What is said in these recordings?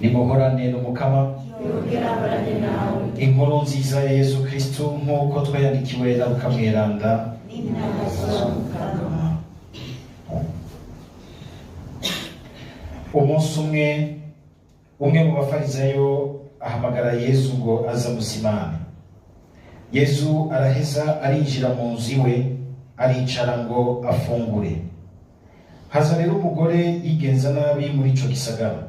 nimuhorane n'umukama. Inkuru nziza ya Yesu Kristo nk'uko twayandikiwe na Luka mweranda. Umunsi umwe mu bafarisayo ahamagara Yesu ngo aza muzimane. Yesu araheza arinjira mu nzu iwe, aricara ngo afungure. Haza rero umugore yigenza nabi muri ico gisagara.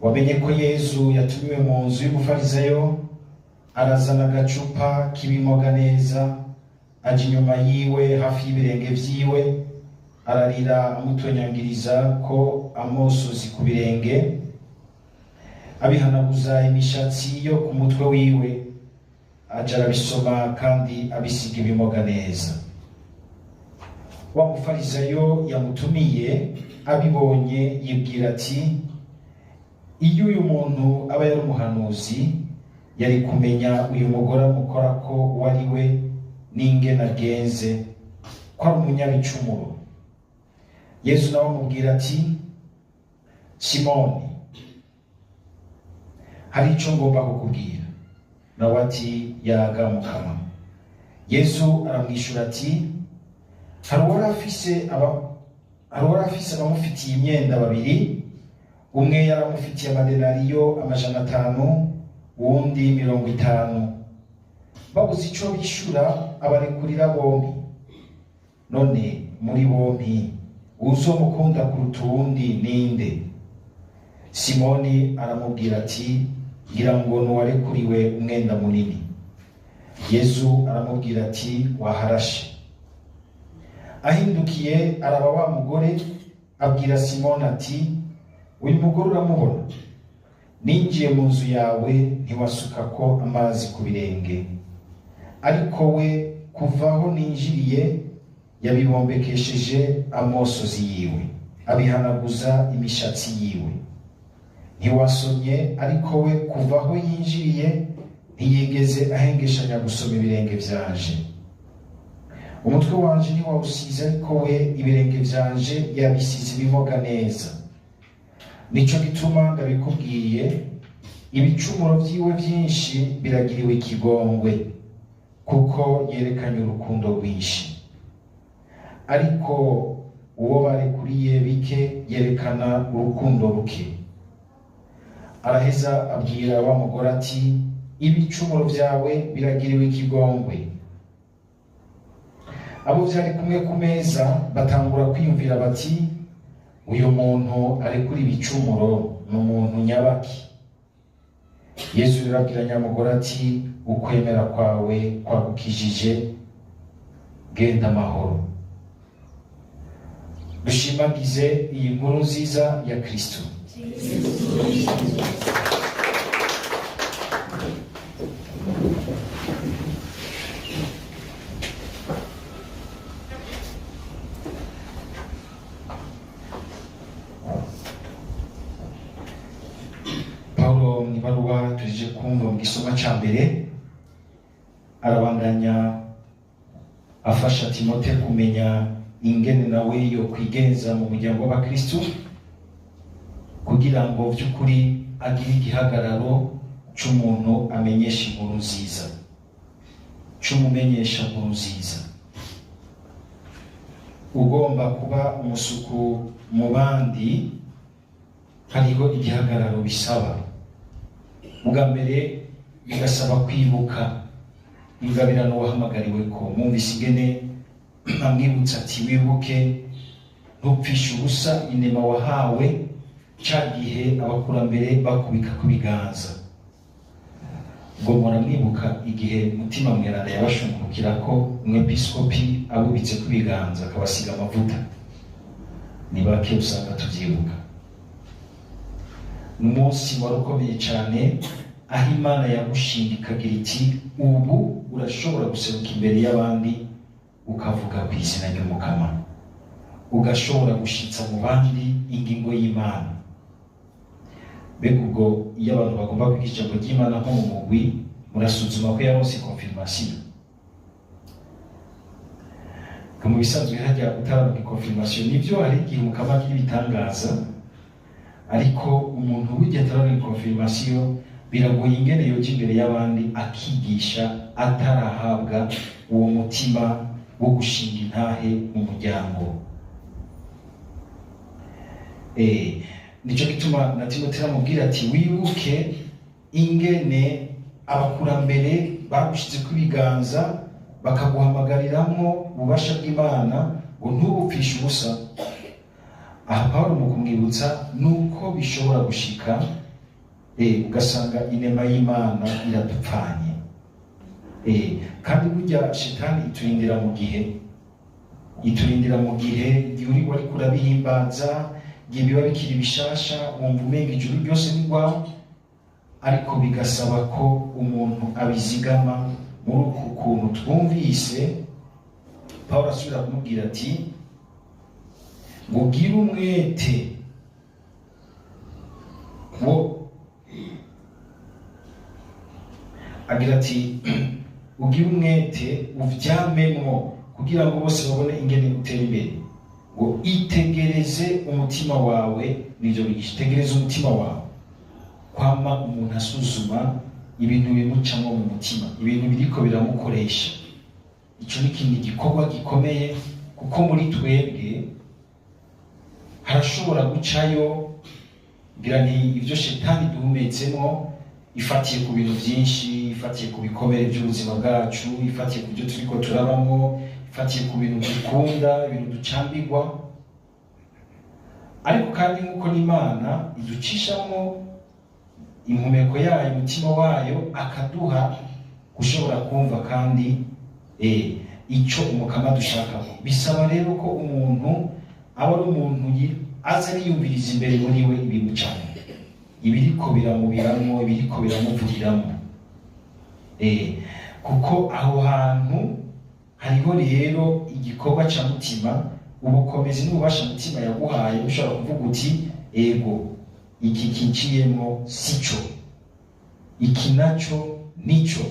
Wamenye ko Yesu yatumiwe mu nzu y'umufarisayo, arazana agacupa k'ibimoga neza, aja inyuma yiwe hafi y'ibirenge vyiwe, ararira amutonyangiriza ko amosozi ku birenge, abihanaguza imishatsi yo ku mutwe wiwe, aja arabisoma kandi abisiga ibimoga neza. Wa mufarisayo yamutumiye abibonye yibwira ati, iyo uyu muntu aba yari umuhanuzi yari kumenya uyu mugore amukora ko wari we n'ingene agenze, ko ari umunyabicumuro. Yesu nawe amubwira ati, Simoni, hari ico ngomba kukubwira. Nawe ati, yaga Mukama. Yesu aramwishura ati, hari uwari afise abamufitiye imyenda babiri, umwe yaramufitiye amadenariyo 500, uwundi 50. Babuze ico bishura abarekurira bombi. None muri bombi uzomukunda kuruta uwundi ninde? Simoni aramubwira ati, ngira ngo nuwarekuriwe umwenda munini. Yesu aramubwira ati, waharashe. Ahindukiye araba wa mugore, abwira Simoni ati, uyu mugore uramubona? Ninjiye mu nzu yawe ntiwasukako amazi ku birenge, ariko we kuva aho ninjiriye yabibombekesheje amosozi yiwe, abihanaguza imishatsi yiwe. Ntiwasomye, ariko we kuva aho yinjiriye ntiyigeze ahengeshanya gusoma ibirenge vyanje. Umutwe wanje ntiwawusize, ariko we ibirenge vyanje yabisize ibimoga neza. Nico gituma ndabikubwiye, ibicumuro vyiwe vyinshi biragiriwe ikigongwe, kuko yerekanye urukundo rwinshi. Ariko uwo barekuriye bike yerekana urukundo ruke. Araheza abwira wa mugore ati, ibicumuro vyawe biragiriwe ikigongwe. Abo vyari kumwe ku meza batangura kwiyumvira bati, uyu muntu arekura ibicumuro ni umuntu nyabaki. Yesu rero abwira nyamugore ati, ukwemera kwawe kwagukijije, genda amahoro. Dushimagize iyi nkuru nziza ya Kristo. Paulo mwibaruwa tuje kumva mu gisoma ca mbere, arabandanya afasha Timote kumenya ingene nawe yo kwigenza mu muryango w'abakristo, kugira ngo vy'ukuri agire igihagararo c'umuntu amenyesha inkuru nziza, c'umumenyesha inkuru nziza. Ugomba kuba umusuku mu bandi hariho igihagararo bisaba. Ubwa mbere bigasaba kwibuka ingabirano wahamagariwe ko. Mwumvise ingene amwibutsa ati, wibuke ntupfishe ubusa inema wahawe ca gihe abakurambere bakubika ku biganza. Ngo muramwibuka igihe mutima mweranda yabashungurukira ko umwepiskopi abubitse ku biganza akabasiga amavuta. Ni bake usanga tuvyibuka. N'umunsi warukomeye cane, aho Imana yagushinga ikagira iti, ubu urashobora guseruka imbere y'abandi ukavuga ku izina ry'Umukama, ugashobora gushitsa mu bandi ingingo y'Imana. Mbega ubwo iyo abantu bagomba kwiga ijambo ry'Imana nko mu mugwi, murasuzuma ko yaronse confirmation. Mu bisanzwe hajya utararonka confirmation, nivyo hari igihe Umukama agira ibitangaza, ariko umuntu burya atarabona confirmation biragoye ingene yoja imbere y'abandi akigisha atarahabwa uwo mutima wo gushinga intahe mu muryango. Nico gituma na Timoteyo amubwira ati wibuke ingene abakurambere bagushize kw'ibiganza bakaguhamagariramwo ububasha bw'Imana ngo ntubupfishe ubusa. Aha Pawulo mu kumwibutsa nuko bishobora gushika ugasanga inema y'Imana iradupfanye. Kandi burya shitani iturindira mu gihe uri wariko urabihimbaza, igihe biba bikiri bishasha, wumva umenga ijuru ryose ni rwawe, ariko bigasaba ko umuntu abizigama muri uku kuntu twumvise. Pawulo asubira kumubwira ati ngo ugire umwete wo agira ati ugire umwete uvyamemwo kugira ngo bose babone ingene utera imbere. Ngo itegereze umutima wawe, nivyo bigisha, itegereze umutima wawe. Kwama umuntu asuzuma ibintu bimucamo mu mutima, ibintu biriko biramukoresha. Ico ni ikindi gikorwa gikomeye, kuko muri twebwe harashobora gucayo ngira nti ivyo shetani duhumetsemo, ifatiye ku bintu byinshi, ifatiye ku bikomere by'ubuzima bwacu, ifatiye ku byo turiko turabamo, ifatiye ku bintu dukunda, ibintu ducambirwa. Ariko kandi nk'uko n'Imana iducishamo impumeko yayo, umutima wayo, akaduha gushobora kumva kandi ico umukama dushakaho. Bisaba rero ko umuntu aba ari umuntu aza yiyumviriza imbere muri we ibimucamo, ibiriko biramubiramo, ibiriko biramuvugiramo. Kuko aho hantu hariho rero igikorwa ca mutima, ubukomezi n'ububasha mutima yaguhaye, ushobora kuvuga uti ego iki kinciyemo sico, iki naco nico.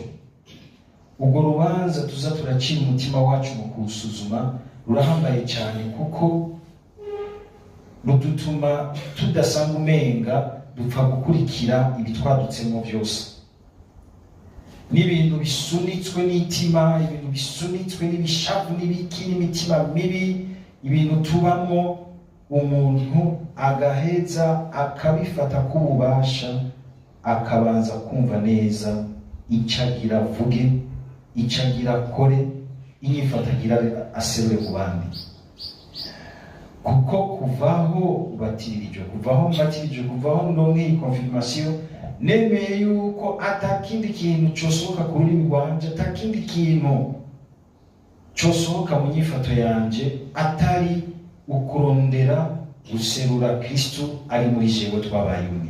Ubwo rubanza tuza turacira umutima wacu mu kuwusuzuma rurahambaye cyane, kuko rudutuma tudasanga umenga dupfa gukurikira ibitwadutsemo byose. N'ibintu bisunitswe n'itima, ibintu bisunitswe n'ibishavu n'ibiki n'imitima mibi, ibintu tubamo, umuntu agaheza akabifata k'ububasha, akabanza kumva neza icagira avuge, icagira akore, inyifatagira aserure ku bandi. Kuko kuvaho ubatirijwe, kuvaho mbatirijwe, kuvaho ndonke confirmation, nemeye yuko atakindi kintu cosohoka ku rurimi rwanje, atakindi kintu cosohoka mu nyifato yanje atari ukurondera guserura Kristo ari muri jewe twabaye umwe.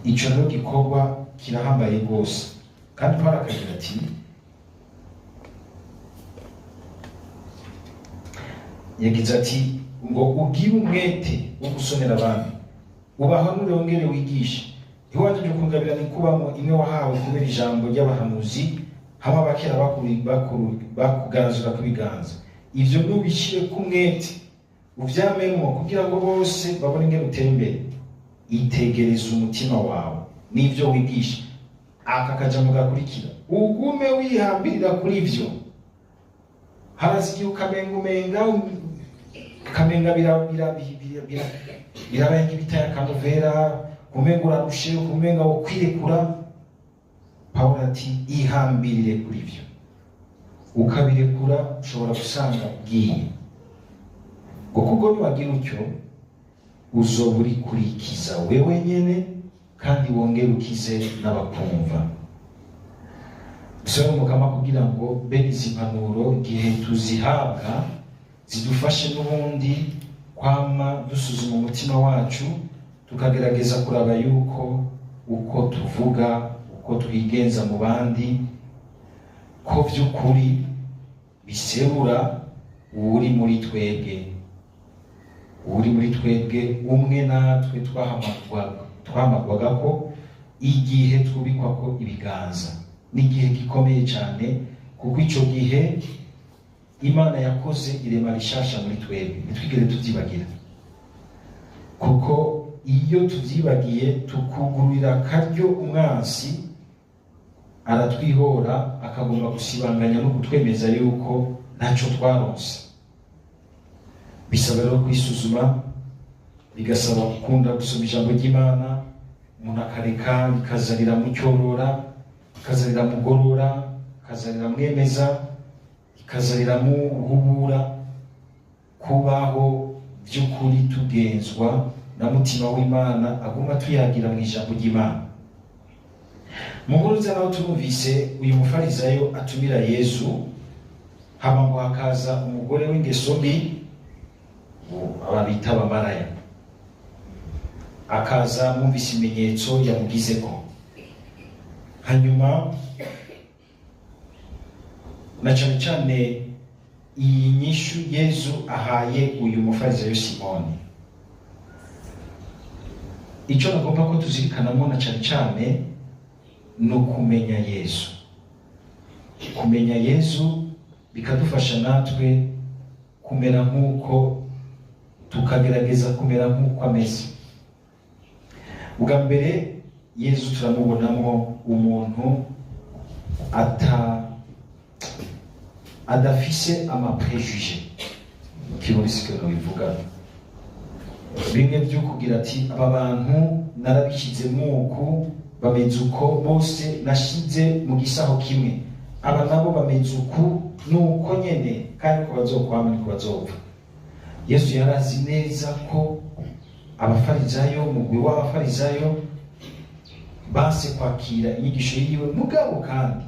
Ico rero gikorwa kirahambaye rwose. Kandi Pawulo akagira ati yagize ati ngo ugire umwete wo gusonera abandi, ubahanure wongere wigishe. Iwaje cyo kungabira ni kubamo imwe wahawe kubera ijambo ry'abahanuzi, hamwe abakera bakuganzura kubiganza. Ivyo nubishire ku mwete uvyamemo kugira ngo bose babone ingene utera imbere. Itegereza umutima wawe n'ivyo wigisha. Aka kajambo gakurikira, ugume wihambirira kuri ivyo. Harazigiye ukamenga birabenga ibitaya kanovera, kumenga urarushe, kumenga wo kwirekura. Pawulo ati ihambirire kuri ivyo. Ukabirekura ushobora gusanga ugiye. Kuko niwagira utyo uzoba uri kurikiza wewe nyene, kandi wongere ukize n'abakumva. Dusaba umukama kugira ngo bene izi mpanuro igihe tuzihabwa zidufashe n'ubundi kwama dusuzuma umutima wacu, tukagerageza kuraba yuko uko tuvuga, uko twigenza mu bandi, ko vy'ukuri biserura uri muri twebwe umwe natwe twahamagwaga ko igihe twubikwa ko ibiganza. N'igihe gikomeye cyane, kuko ico gihe Imana yakoze irema rishasha muri twebwe, ntitwigere tuvyibagira. Kuko iyo tuvyibagiye tukugurira akaryo umwansi aratwihora akagomba gusibanganya no kutwemeza yuko ntacyo twaronse. Bisaba rero kwisuzuma, bigasaba gukunda gusoma ijambo ry'Imana, umuntu akareka bikazanira mu cyorora, bikazanira mu gorora, bikazanira mwemeza, bikazanira mu ruhubura, kubaho by'ukuri tugenzwa na mutima w'Imana aguma tuyagira mu ijambo ry'Imana. Mu nkuru naho turumvise uyu mufarizayo atumira Yesu, hama ngo hakaza umugore w'ingeso mbi ababita abamaraya, akaza mwumvise ibimenyetso yamugizeko. Hanyuma na cyane cyane iyi nyishu Yesu ahaye uyu mufarizayo Simoni, icyo nagomba ko tuzirikanamo na cyane cyane ni ukumenya Yesu. Kumenya Yesu bikadufasha natwe kumera nk'uko, tukagerageza kumera nk'uko ameze. Ubwa mbere Yesu turamubonamo umuntu adafise amaprejuje, kiborisike no bivuga bimwe byo kugira ati aba bantu narabishyize mwuko bameze uko bose nashize mu gisaho kimwe, aba nabo bameze uku nuko nyene kandi ko bazokwama niko bazopfa. Yesu yarazi neza ko abafarizayo, umugwi w'abafarizayo base kwakira inyigisho yiwe, mugabo kandi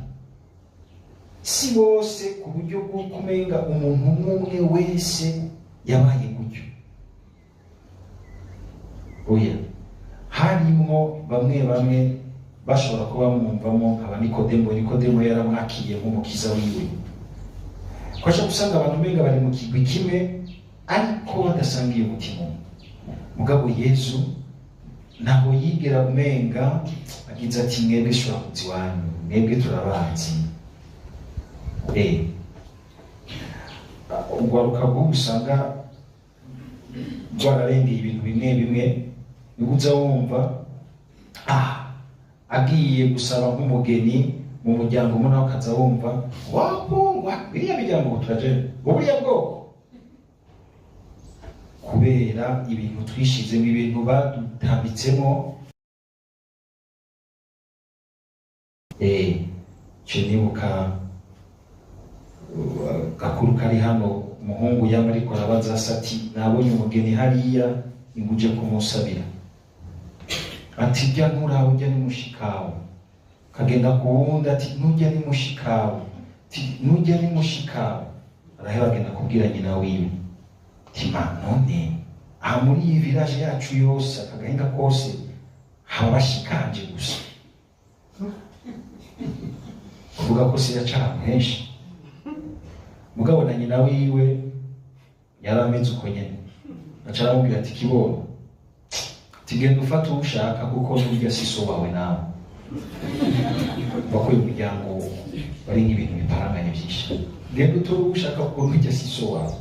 si bose ku buryo bwo kumenga umuntu umwe wese yabaye gutyo. Oya, harimwo bamwe bashobora kuba bamwumvamo nkaba Nikodemo yaramwakiye nk'umukiza wiwe. Kwasha gusanga abantu umenga bari mu kigwi kimwe ariko badasangiye umutima. Mugabo Yesu ntaho yigera umenga agize ati mwebwe shuramuzi wanyu, mwebwe turabanzi. Ugwaruka bwo gusanga rwararengeye ibintu bimwe niguza wumva agiye gusaba nk'umugeni mu muryango umwe, nawe akaza wumva wapungwa biriya miryango turaje buriya bwoko, kubera ibintu twishizemo, ibintu badutambitsemo. Nibuka gakuru kari hano, umuhungu yama ariko arabaza ati nabonye umugeni hariya inguje kumusabira, ati jya nturawe, ujya ni mushikawe. Kagenda kuwundi ati nujya ni mushikawe, nujya ni mushikawe. Araheba agenda kubwira nyina wiwe, tima none aha muri iyi village yacu yose akagahinda kose haba bashikanje gusa. Kuvuga ko se yacara henshi, mugabo na nyina wiwe yarameze uko nyene. Acara amubwira ati kibono, tigenda ufata ushaka kuko nurya siso wawe nawe. Bakoye umuryango bari nk'ibintu biparanganye byinshi, genda utora ushaka kuko nurya siso wawe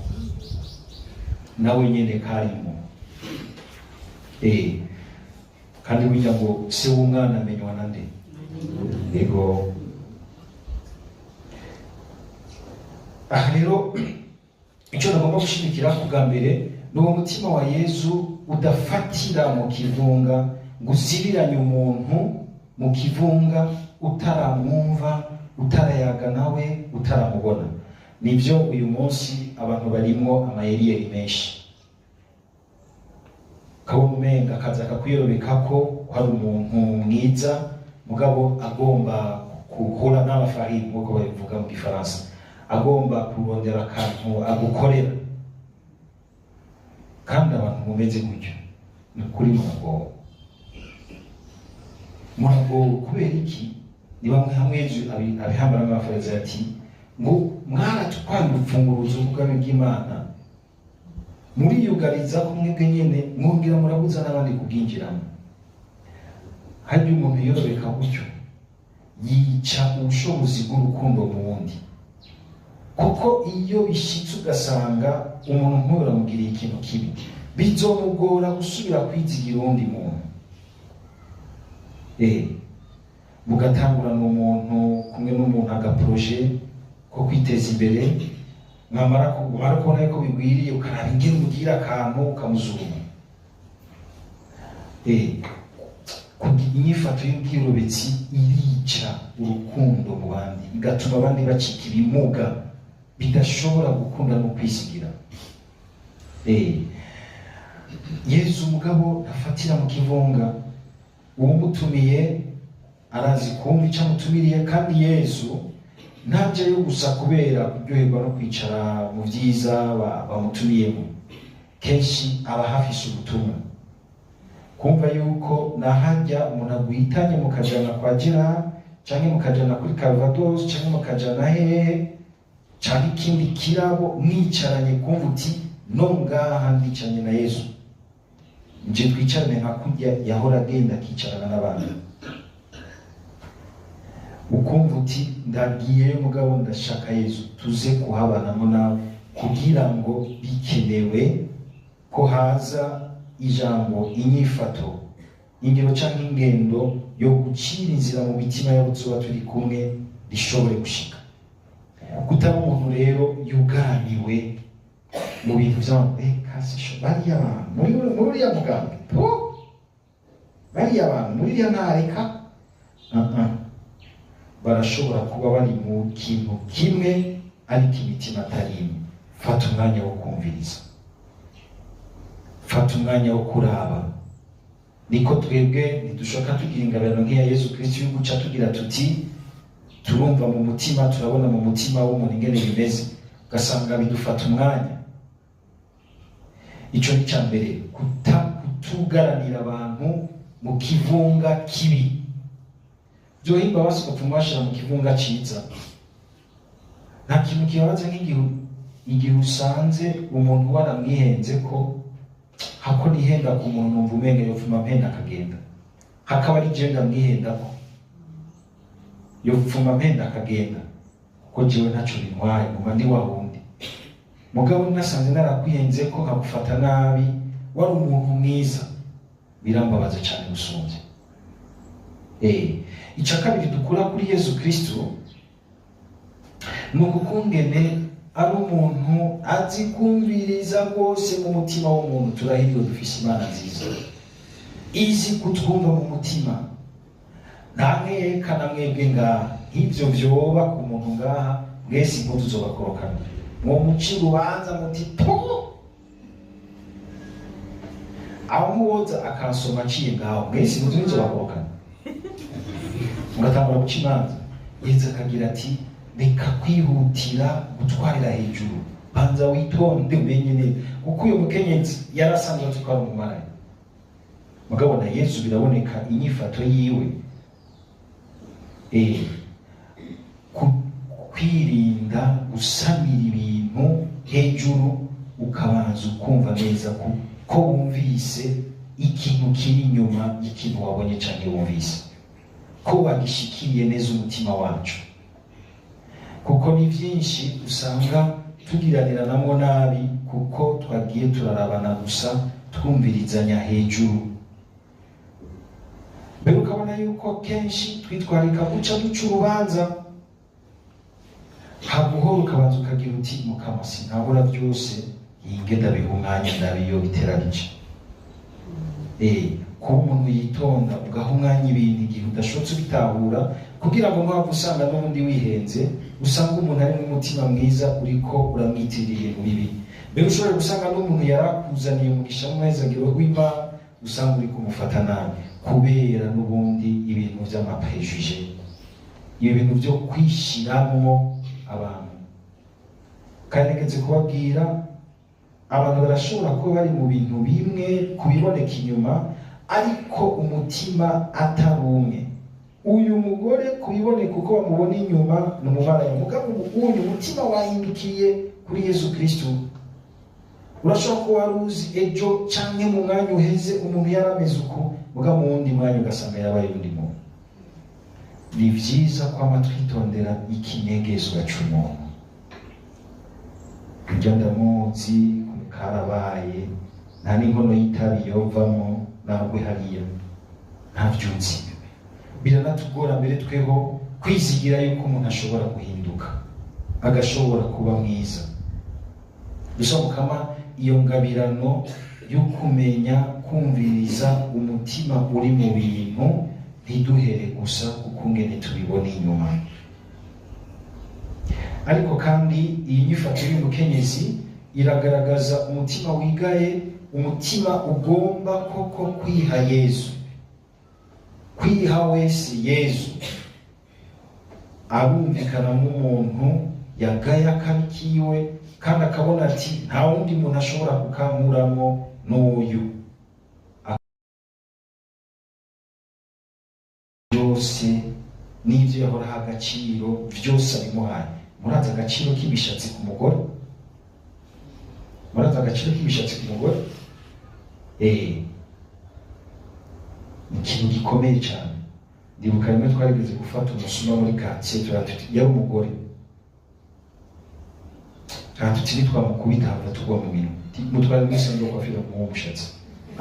nawe nyene karimo. Kandi burya ngo se w'umwana amenywa na nde? Ego. Aha rero icyo nagomba gushimikira bwa mbere ni uwo mutima wa Yesu udafatira mu kivunga, ngo usibiranye umuntu mu kivunga utaramwumva, utarayaga nawe, utaramubona. Nibyo uyu munsi abantu barimo amayeriyeri menshi, kabona umenga akaza akakwiyerobeka ko hari umuntu mwiza, mugabo agomba kuhura n'amafarine nk'uko babivuga mu Gifaransa, agomba kurondera akantu agukorera. Kandi abantu mumeze gutyo ni kuri muragowe. Kubera iki? Ni bamwe hamwe Yesu abihambara n'abafarisayo ati ngo mwaratwaye urupfunguruzo rw'ubwami bw'Imana, muriyugariza ko mwebwe nyene mwongera murabuza n'abandi kubwinjiramo. Hari umuntu yorobeka gutyo yica ubushobozi bw'urukundo mu wundi, kuko iyo bishitse ugasanga umuntu nk'uyu aramugiriye ikintu kibi, bizomugora gusubira kwizigira uwundi muntu. Mugatangurana umuntu kumwe n'umuntu agaproje ko kwiteza imbere, mwamara kubona ko bigwiriye ukaraba ingene umugira akantu ukamuzuma. Inyifato y'ubwirobetsi irica urukundo mu bandi, igatuma abandi bacika ibimuga bidashobora gukunda no kwisigira. Yesu umugabo afatira mu kivunga, uwumutumiye arazi kumva icyo amutumiriye, kandi Yesu ntabyo yo gusa kubera kuryoherwa no kwicara mu byiza bamutumiyemo. Kenshi aba hafise ubutumwa, kumva yuko nahajya umuntu agwitanye mukajana kwa Gerard canke mukajana kuri Calvados canke mukajana hehe canke ikindi kirabo, mwicaranye kumva uti no ngaha ndicanye na Yesu, nje twicarane nka kurya yahora agenda akicarana n'abandi. Ukumva uti ndagiye mugabo ndashaka Yesu, tuze kuhabanamo nawe, kugira ngo bikenewe ko haza ijambo, inyifato, ingero canke ingendo yo gucira inzira mu mitima y'abo tuba turi kumwe rishobore gushika. Kutaba umuntu rero yuganiwe mu bintu vy'amabekasisho, bariya abantu muri uriya mugambi, bariya abantu muri iriya ntareka, barashobora kuba bari mu kintu kimwe ariko imitima atari imwe. Fata umwanya wo kumviriza, fata umwanya wo kuraba. Niko twebwe ntidushaka tugira ingabano nk'iya Yesu Kristo yo guca tugira tuti turumva mu mutima, turabona mu mutima w'umuntu ingene bimeze, ugasanga bidufata umwanya. Ico ni ca mbere, kutugaranira abantu mu kivunga kibi. Byohimba basi gupfuma bashira mu kivunga ciza. Nta kintu kibabaza nk'igihe usanze umuntu waramwihenze ko hako nihenda ku muntu umva umenge yopfuma mpenda akagenda, hakaba ari je ndamwihendako yopfuma mpenda akagenda, kuko jewe ntaco bintwaye, nguma ndi wa wundi. Mugabo nasanze narakwihenze ko nkagufata nabi, wari umuntu mwiza, birambabaza cyane gusumvya. Ica kabiri dukura kuri Yesu Kristo nuko kungene ari umuntu azi kumviriza rwose mu mutima w'umuntu. Turahiriwe dufise Imana nziza izi kutwumva mu mutima. Nta nkeka na mwebwe ngaha nk'ivyo vyoba ku muntu ngaha, mwese impuzu zobakorokana, mwo muci urubanza muti po, aho muwoza akansoma aciye ngaho, mwese impuzu nizobakorokana, mugatangura guca imanza. Yesu akagira ati reka kwihutira gutwarira hejuru, banza witonde umenye neza, kuko uyo mukenyezi yarasanzwe atwara umumaraya. Mugabo na Yesu biraboneka inyifato yiwe, kwirinda gusamira ibintu hejuru, ukabanza ukumva neza ko wumvise ikintu kiri inyuma y'ikintu wabonye canke wumvise, ko bagishikiriye neza umutima wacu. Kuko ni vyinshi usanga tugiranira namwo nabi, kuko twagiye turarabana gusa twumvirizanya hejuru. Mbere ukabona yuko kenshi twitwarika guca duca urubanza, haguhora ukabanza ukagira uti Mukama sinabura byose, yinge ndabiha umwanya ndabiyo biterarije. Kuba umuntu yitonda ugaha umwanya ibintu igihe udashobotse ubitahura, kugira ngo ntwapfa usanga n'ubundi wihenze, usanga umuntu ari n'umutima mwiza uriko uramwitirira ibintu bibi. Mbere ushobora gusanga n'umuntu yarakuzaniye umugisha mwezagiro w'Imana, usanga uri kumufata nabi kubera n'ubundi ibintu vy'amapejuje, iyo bintu vyo kwishiramwo abantu. Kandi nigeze kubabwira, abantu barashobora kuba bari mu bintu bimwe kubiboneka inyuma, ariko umutima atari umwe. Uyu mugore kubiboneka uko bamubona inyuma n'umumaraya, mugabo uyu umutima wahindukiye kuri Yesu Kristo. Urashobora kuba waruzi ejo canke mu mwanya uheze umuntu yarameze uko, mugabo mu wundi mwanya ugasanga yabaye undi muntu. Ni vyiza kwama twitondera ikinyegezwa c'umuntu. Kurya ndamuzi, karabaye, nta n'inkono y'itabi yovamo ntabwo hariya nta byutsi. Biranatugora mbere tweho kwizigira yuko umuntu ashobora guhinduka agashobora kuba mwiza. Gusa Mukama iyo ngabirano yo kumenya kumviriza umutima uri mu bintu ntiduhere gusa kuko ngene tubibona inyuma. Ariko kandi iyi nyifato y'umukenyezi iragaragaza umutima wigaye, umutima ugomba koko kwiha Yesu, kwiha wese Yesu, arumvikana nk'umuntu yagaye akabi kiwe kandi akabona ati nta wundi muntu ashobora kukankuramo n'uyu. Byose n'ibyo yahoraho agaciro byose abimuhaye. Murazi agaciro k'ibishatsi ku mugore? Murazi agaciro k'ibishatsi ku mugore? Ikintu gikomeye cyane. Ndibuka rimwe twarigeze gufata umusuma muri quartier, turatuti yari umugore. Turatuti twamukubita hava tugwa mu bintu. Mutwara mwisando kwa fira mu mushatsi.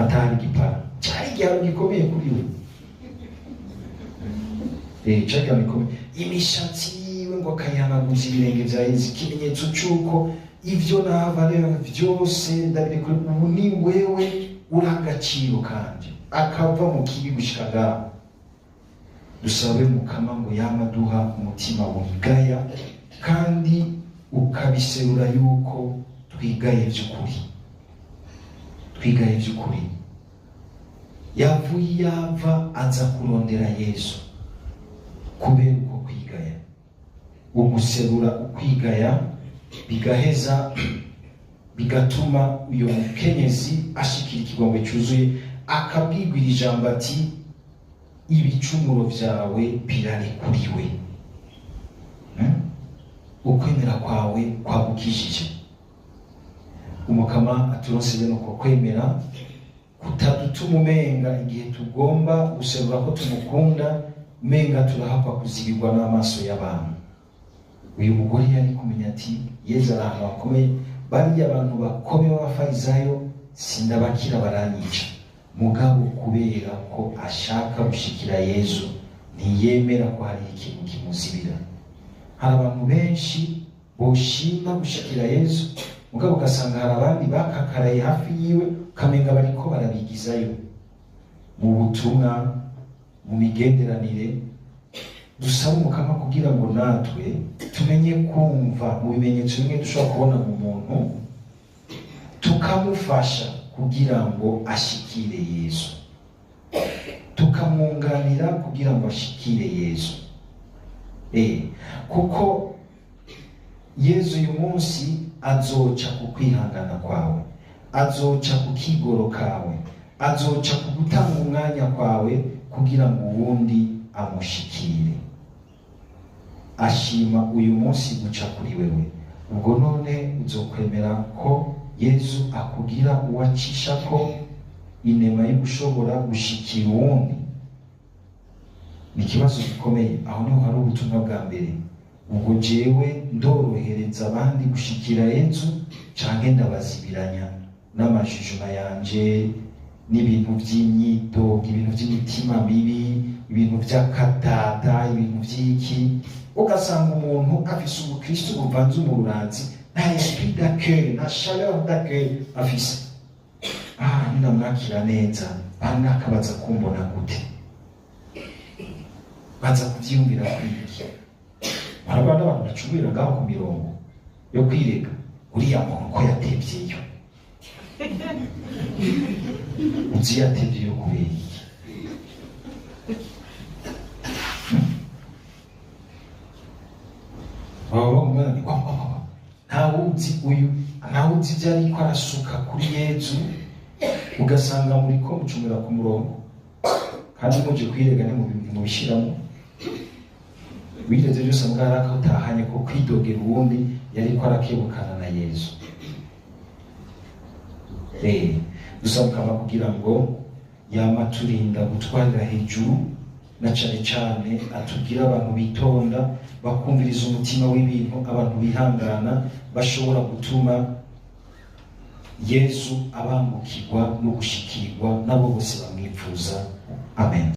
Atari gipara. Cyari igihano gikomeye kuri we. Chaka mikome imishatsi yiwe ngo akayanaguza ibirenge bya Yesu, ikimenyetso cy'uko ivyo nava rero byose ndabire kuri ubu ni wewe uri agaciro kanje, akava mu kibi gushikaga. Dusabe Mukama ngo yamaduha umutima wigaya kandi ukabiserura yuko twigaye by'ukuri, twigaye by'ukuri. Yavuye yava aza kurondera Yesu kubera uko kwigaya. Uguserura ukwigaya bigaheza bigatuma uyo mukenyezi ashikira ikigongo cyuzuye, akabwirwa ijambo ati ibicumuro byawe birarekuriwe, ukwemera kwawe kwagukijije. Umukama aturonseze nuko kwemera kutadutuma umenga igihe tugomba guserura ko tumukunda menga turahakwa kuzibirwa n'amaso y'abantu. Uyu mugore yari kumenya ati Yesu ari ahantu hakomeye, bariya abantu bakomeye b'abafarisayo sindabakira baranyica, mugabo kubera ko ashaka gushikira Yesu ntiyemera ko hari ikintu kimuzibira. Hari abantu benshi boshima gushikira Yesu, mugabo ugasanga hari abandi bakakaraye hafi yiwe ukamenga bariko barabigizayo mu butumwa, mu migenderanire. Dusaba Umukama kugira ngo natwe tumenye kumva mu bimenyetso bimwe dushobora kubona mu muntu, tukamufasha kugira ngo ashikire Yesu, tukamwunganira kugira ngo ashikire Yesu. Kuko Yesu uyu munsi azoca ku kwihangana kwawe, azoca ku kigoro kawe, azoca ku gutanga umwanya kwawe kugira ngo uwundi amushikire. Ashima uyu munsi guca kuri wewe. Ubwo none uzokwemera ko Yesu akugira uwacisha ko inema yo gushobora gushikira uwundi? Ni ikibazo gikomeye. Aho niho hari ubutumwa bwa mbere. Ubwo jewe ndorohereza abandi gushikira Yesu canke ndabazibiranya n'amajijuna yanje n'ibintu by'imyito, ibintu by'imitima mibi, ibintu by'akatata, ibintu by'iki. Ugasanga umuntu afise ubukristo buvanze umururanzi, nta esprit d'accueil, nta chaleur d'accueil afise. Ninamwakira neza, banakabaza kumbona gute? Baza kuvyiyumvira kwiki? Barabana abantu bacubira ngaho ku mirongo yo kwirega, uriya muntu ko yatevyeyo. Uzi yatevyeyo kubera iki? Ntawuzi uyu, ntawuzi ibyo ariko arasuka kuri Yesu, ugasanga muri ko mucumira ku murongo kandi muje kwirega ni mu bishiramo. Wigeze byose mwaraka utahanye ko kwidogera uwundi yari ko arakebukana na Yesu. Dusaba kugira ngo yamaturinda gutwarira hejuru, na cane cane atugira abantu bitonda, bakumviriza umutima w'ibintu, abantu bihangana, bashobora gutuma Yesu abangukirwa no gushikirwa nabo bose bamwipfuza. Amen.